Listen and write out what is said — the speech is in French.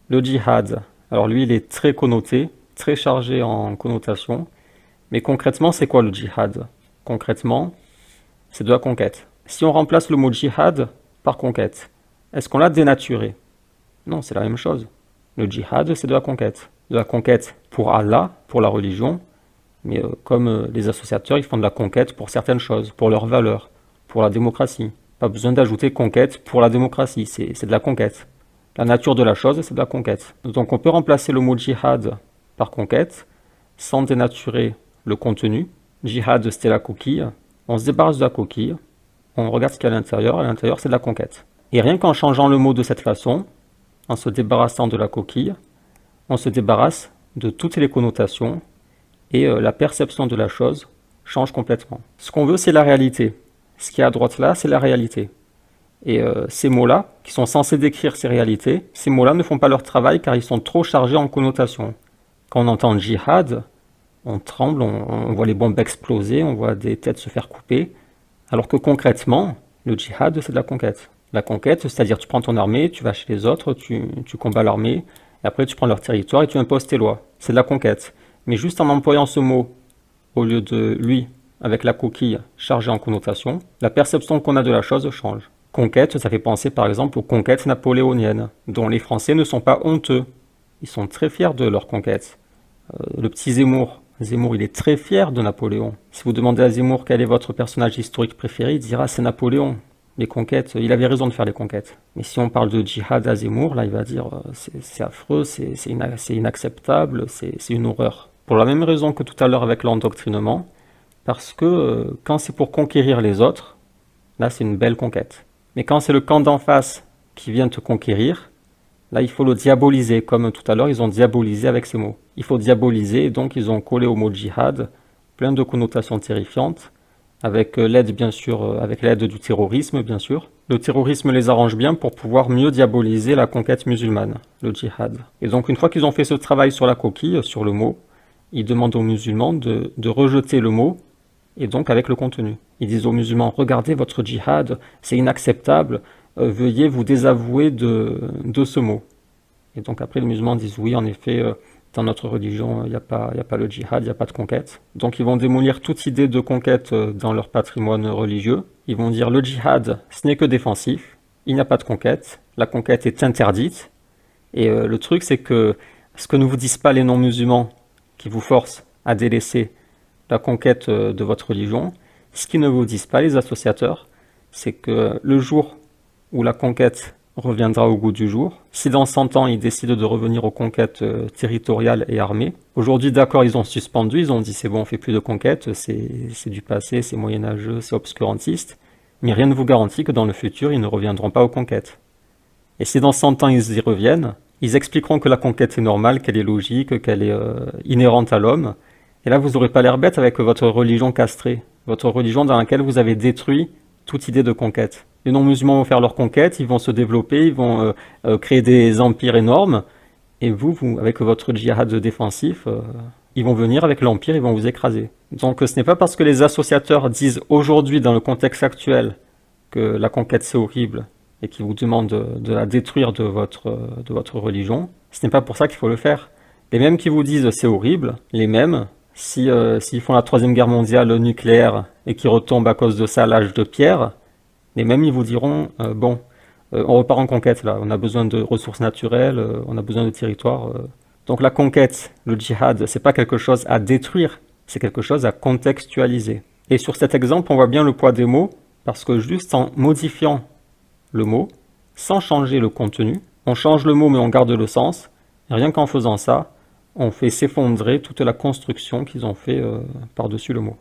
Le djihad, alors lui, il est très connoté, très chargé en connotation. Mais concrètement, c'est quoi le djihad? Concrètement, c'est de la conquête. Si on remplace le mot djihad par conquête, est-ce qu'on l'a dénaturé? Non, c'est la même chose. Le djihad, c'est de la conquête. De la conquête pour Allah, pour la religion, mais comme les associateurs, ils font de la conquête pour certaines choses, pour leurs valeurs, pour la démocratie. Pas besoin d'ajouter conquête pour la démocratie, c'est de la conquête. La nature de la chose, c'est de la conquête. Donc on peut remplacer le mot djihad par conquête, sans dénaturer le contenu. Djihad, c'était la coquille. On se débarrasse de la coquille, on regarde ce qu'il y a à l'intérieur, c'est de la conquête. Et rien qu'en changeant le mot de cette façon, en se débarrassant de la coquille, on se débarrasse de toutes les connotations et la perception de la chose change complètement. Ce qu'on veut, c'est la réalité. Ce qui est à droite là, c'est la réalité. Et ces mots-là, qui sont censés décrire ces réalités, ces mots-là ne font pas leur travail car ils sont trop chargés en connotations. Quand on entend djihad, on tremble, on voit les bombes exploser, on voit des têtes se faire couper, alors que concrètement, le djihad, c'est de la conquête. La conquête, c'est-à-dire tu prends ton armée, tu vas chez les autres, tu combats l'armée, et après tu prends leur territoire et tu imposes tes lois. C'est de la conquête. Mais juste en employant ce mot, au lieu de lui, avec la coquille chargée en connotation, la perception qu'on a de la chose change. Conquête, ça fait penser par exemple aux conquêtes napoléoniennes, dont les Français ne sont pas honteux. Ils sont très fiers de leur conquête. Le petit Zemmour, il est très fier de Napoléon. Si vous demandez à Zemmour quel est votre personnage historique préféré, il dira c'est Napoléon. Les conquêtes, il avait raison de faire les conquêtes. Mais si on parle de djihad à Zemmour, là il va dire c'est affreux, c'est inacceptable, c'est une horreur. Pour la même raison que tout à l'heure avec l'endoctrinement, parce que quand c'est pour conquérir les autres, là c'est une belle conquête. Mais quand c'est le camp d'en face qui vient te conquérir, là il faut le diaboliser, comme tout à l'heure ils ont diabolisé avec ces mots. Il faut diaboliser, et donc ils ont collé au mot djihad plein de connotations terrifiantes, avec l'aide bien sûr, avec l'aide du terrorisme bien sûr. Le terrorisme les arrange bien pour pouvoir mieux diaboliser la conquête musulmane, le djihad. Et donc une fois qu'ils ont fait ce travail sur la coquille, sur le mot, ils demandent aux musulmans de rejeter le mot, et donc avec le contenu. Ils disent aux musulmans, regardez votre djihad, c'est inacceptable, veuillez vous désavouer de ce mot. Et donc après les musulmans disent, oui en effet, dans notre religion, il n'y a pas le djihad, il n'y a pas de conquête. Donc ils vont démolir toute idée de conquête dans leur patrimoine religieux. Ils vont dire, le djihad, ce n'est que défensif, il n'y a pas de conquête, la conquête est interdite. Et le truc c'est que ce que ne vous disent pas les non-musulmans, qui vous forcent à délaisser la conquête de votre religion, ce qu'ils ne vous disent pas les associateurs, c'est que le jour où la conquête reviendra au goût du jour, si dans 100 ans ils décident de revenir aux conquêtes territoriales et armées, aujourd'hui d'accord ils ont suspendu, ils ont dit c'est bon on fait plus de conquêtes, c'est du passé, c'est moyenâgeux, c'est obscurantiste, mais rien ne vous garantit que dans le futur ils ne reviendront pas aux conquêtes. Et si dans 100 ans ils y reviennent, ils expliqueront que la conquête est normale, qu'elle est logique, qu'elle est inhérente à l'homme, et là vous n'aurez pas l'air bête avec votre religion castrée, votre religion dans laquelle vous avez détruit toute idée de conquête. Les non-musulmans vont faire leur conquête, ils vont se développer, ils vont créer des empires énormes, et vous avec votre djihad défensif, ils vont venir avec l'empire, ils vont vous écraser. Donc ce n'est pas parce que les associateurs disent aujourd'hui, dans le contexte actuel, que la conquête c'est horrible, et qu'ils vous demandent de la détruire de votre religion, ce n'est pas pour ça qu'il faut le faire. Les mêmes qui vous disent c'est horrible, les mêmes, s'ils font la troisième guerre mondiale nucléaire et qu'ils retombent à cause de ça à l'âge de pierre, les mêmes ils vous diront bon, on repart en conquête là, on a besoin de ressources naturelles, on a besoin de territoire. Donc la conquête, le djihad, c'est pas quelque chose à détruire, c'est quelque chose à contextualiser. Et sur cet exemple, on voit bien le poids des mots, parce que juste en modifiant le mot, sans changer le contenu, on change le mot mais on garde le sens, et rien qu'en faisant ça, on fait s'effondrer toute la construction qu'ils ont fait par-dessus le mot.